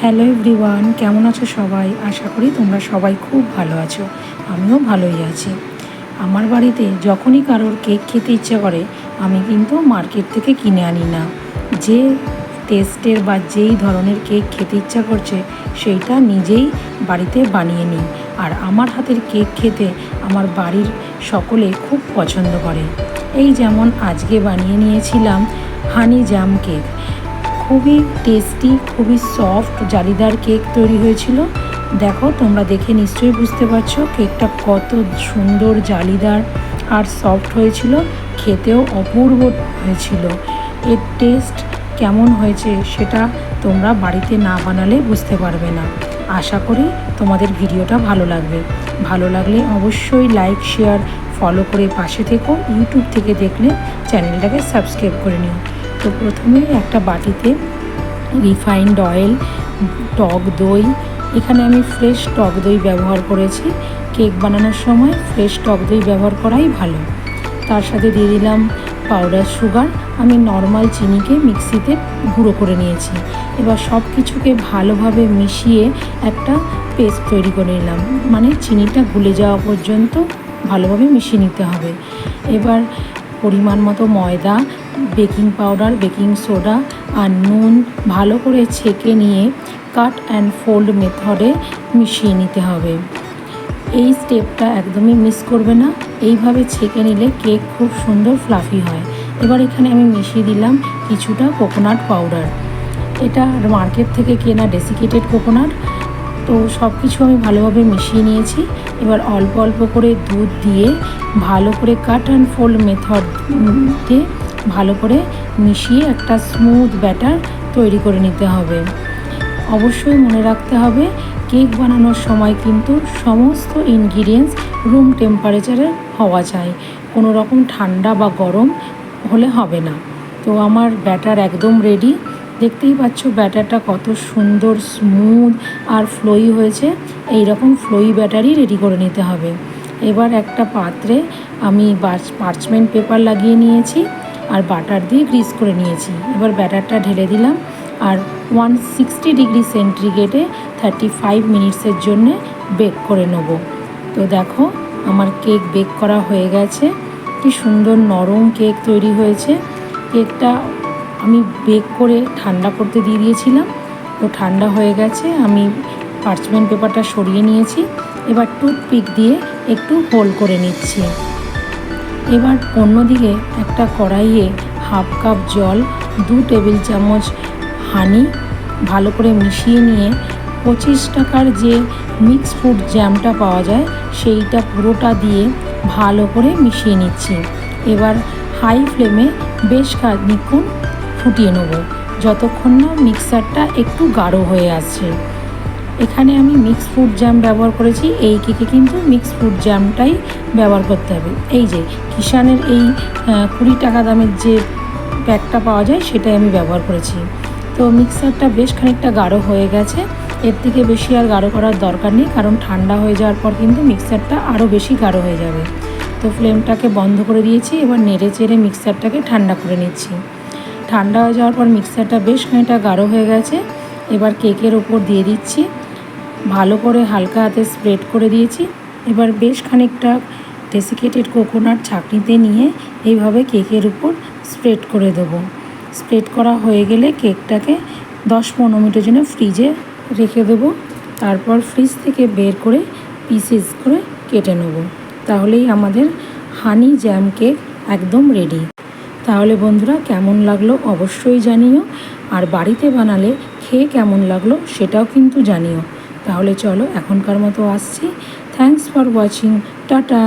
Hello everyone, কেমন আছো সবাই? আশা করি তোমরা সবাই খুব ভালো আছো। আমিও ভালোই আছি। আমার বাড়িতে যখনই কারোর কেক খেতে ইচ্ছে করে আমি কিন্তু মার্কেট থেকে কিনে আনি না। যে টেস্টের বা যেই ধরনের কেক খেতে ইচ্ছা করছে সেইটা নিজেই বাড়িতে বানিয়ে নিই। আর আমার হাতের কেক খেতে আমার বাড়ির সকলে খুব পছন্দ করে। এই যেমন আজকে বানিয়ে নিয়েছিলাম হানি জাম কেক। খুবই টেস্টি, খুবই সফট জালিদার কেক তৈরি হয়েছিল। দেখো, তোমরা দেখে নিশ্চয়ই বুঝতে পারছো কেকটা কত সুন্দর জালিদার আর সফট হয়েছিল। খেতেও অপূর্ব হয়েছিল। এর টেস্ট কেমন হয়েছে সেটা তোমরা বাড়িতে না বানালে বুঝতে পারবে না। আশা করি তোমাদের ভিডিওটা ভালো লাগবে। ভালো লাগলে অবশ্যই লাইক, শেয়ার, ফলো করে পাশে থেকো। ইউটিউব থেকে দেখলে চ্যানেলটাকে সাবস্ক্রাইব করে নিও। তো প্রথমে একটা বাটিতে রিফাইন্ড অয়েল, টক দই, এখানে আমি ফ্রেশ টক দই ব্যবহার করেছি। কেক বানানোর সময় ফ্রেশ টক দই ব্যবহার করাই ভালো। তার সাথে দিয়ে দিলাম পাউডার সুগার। আমি নর্মাল চিনিকে মিক্সিতে গুঁড়ো করে নিয়েছি। এবার সব কিছুকে ভালোভাবে মিশিয়ে একটা পেস্ট তৈরি করে নিলাম, মানে চিনিটা গুলে যাওয়া পর্যন্ত ভালোভাবে মিশিয়ে নিতে হবে। এবার পরিমাণ মতো ময়দা, বেকিং পাউডার, বেকিং সোডা আর নুন ভালো করে ছেঁকে নিয়ে কাট অ্যান্ড ফোল্ড মেথডে মিশিয়ে নিতে হবে। এই স্টেপটা একদমই মিস করবে না। এইভাবে ছেঁকে নিলে কেক খুব সুন্দর ফ্লাফি হয়। এবার এখানে আমি মিশিয়ে দিলাম কিছুটা কোকোনাট পাউডার। এটা মার্কেট থেকে কেনা ডেসিকেটেড কোকোনাট। তো সব কিছু আমি ভালোভাবে মিশিয়ে নিয়েছি। এবার অল্প অল্প করে দুধ দিয়ে ভালো করে কাট অ্যান্ড ফোল্ড মেথডে ভালো করে মিশিয়ে একটা স্মুথ ব্যাটার তৈরি করে নিতে হবে। অবশ্যই মনে রাখতে হবে কেক বানানোর সময় কিন্তু সমস্ত ইনগ্রিডিয়েন্টস রুম টেম্পারেচারে হওয়া চাই। কোনো রকম ঠান্ডা বা গরম হলে হবে না। তো আমার ব্যাটার একদম রেডি। দেখতেই পাচ্ছ ব্যাটারটা কত সুন্দর স্মুথ আর ফ্লোই হয়েছে। এই রকম ফ্লোই ব্যাটারই রেডি করে নিতে হবে। এবার একটা পাত্রে আমি পার্চমেন্ট পেপার লাগিয়ে নিয়েছি আর বাটার দিয়ে গ্রিস করে নিয়েছি। এবার ব্যাটারটা ঢেলে দিলাম আর 160 ডিগ্রি সেন্টিগ্রেডে 35 মিনিটসের জন্যে বেক করে নেব। তো দেখো, আমার কেক বেক করা হয়ে গেছে। কি সুন্দর নরম কেক তৈরি হয়েছে। কেকটা আমি বেক করে ঠান্ডা করতে দিয়ে দিয়েছিলাম। তো ঠান্ডা হয়ে গেছে, আমি পার্চমেন্ট পেপারটা সরিয়ে নিয়েছি। এবার টুথপিক দিয়ে একটু হোল্ড করে নিচ্ছি। এবার অন্যদিকে একটা কড়াইয়ে হাফ কাপ জল, 2 টেবিল চামচ হানি ভালো করে মিশিয়ে নিয়ে 25 টাকার যে মিক্স ফ্রুট জ্যামটা পাওয়া যায় সেইটা পুরোটা দিয়ে ভালো করে মিশিয়ে নিচ্ছি। এবার হাই ফ্লেমে বেশ খানিকক্ষণ ফুটিয়ে নেব, যতক্ষণ না মিক্সারটা একটু গাঢ় হয়ে আসছে। এখানে আমি মিক্স ফ্রুট জ্যাম ব্যবহার করেছি। এই কেকে কিন্তু মিক্স ফ্রুট জ্যামটাই ব্যবহার করতে হবে। এই যে কিষানের এই 20 টাকা দামের যে প্যাকটা পাওয়া যায় সেটাই আমি ব্যবহার করেছি। তো মিক্সারটা বেশ খানিকটা গাঢ় হয়ে গেছে। এর থেকে বেশি আর গাঢ় করার দরকার নেই, কারণ ঠান্ডা হয়ে যাওয়ার পর কিন্তু মিক্সারটা আরও বেশি গাঢ় হয়ে যাবে। তো ফ্লেমটাকে বন্ধ করে দিয়েছি। এবার নেড়ে চেড়ে মিক্সারটাকে ঠান্ডা করে নিচ্ছি। ঠান্ডা হয়ে যাওয়ার পর মিক্সারটা বেশ খানিকটা গাঢ় হয়ে গেছে। এবার কেকের ওপর দিয়ে দিচ্ছি। ভালো করে হালকা হাতে স্প্রেড করে দিয়েছি। এবার বেশ খানিকটা ডেসিকেটেড কোকোনাট ছাঁকনিতে নিয়ে এইভাবে কেকের উপর স্প্রেড করে দেবো। স্প্রেড করা হয়ে গেলে কেকটাকে 10-15 মিনিটের জন্য ফ্রিজে রেখে দেবো। তারপর ফ্রিজ থেকে বের করে পিসেস করে কেটে নেব। তাহলেই আমাদের হানি জ্যাম কেক একদম রেডি। তাহলে বন্ধুরা, কেমন লাগলো অবশ্যই জানিও। আর বাড়িতে বানালে খেয়ে কেমন লাগলো সেটাও কিন্তু জানিও। তাহলে চলো, এখনকার মতো আসছি। Thanks for watching. টাটা।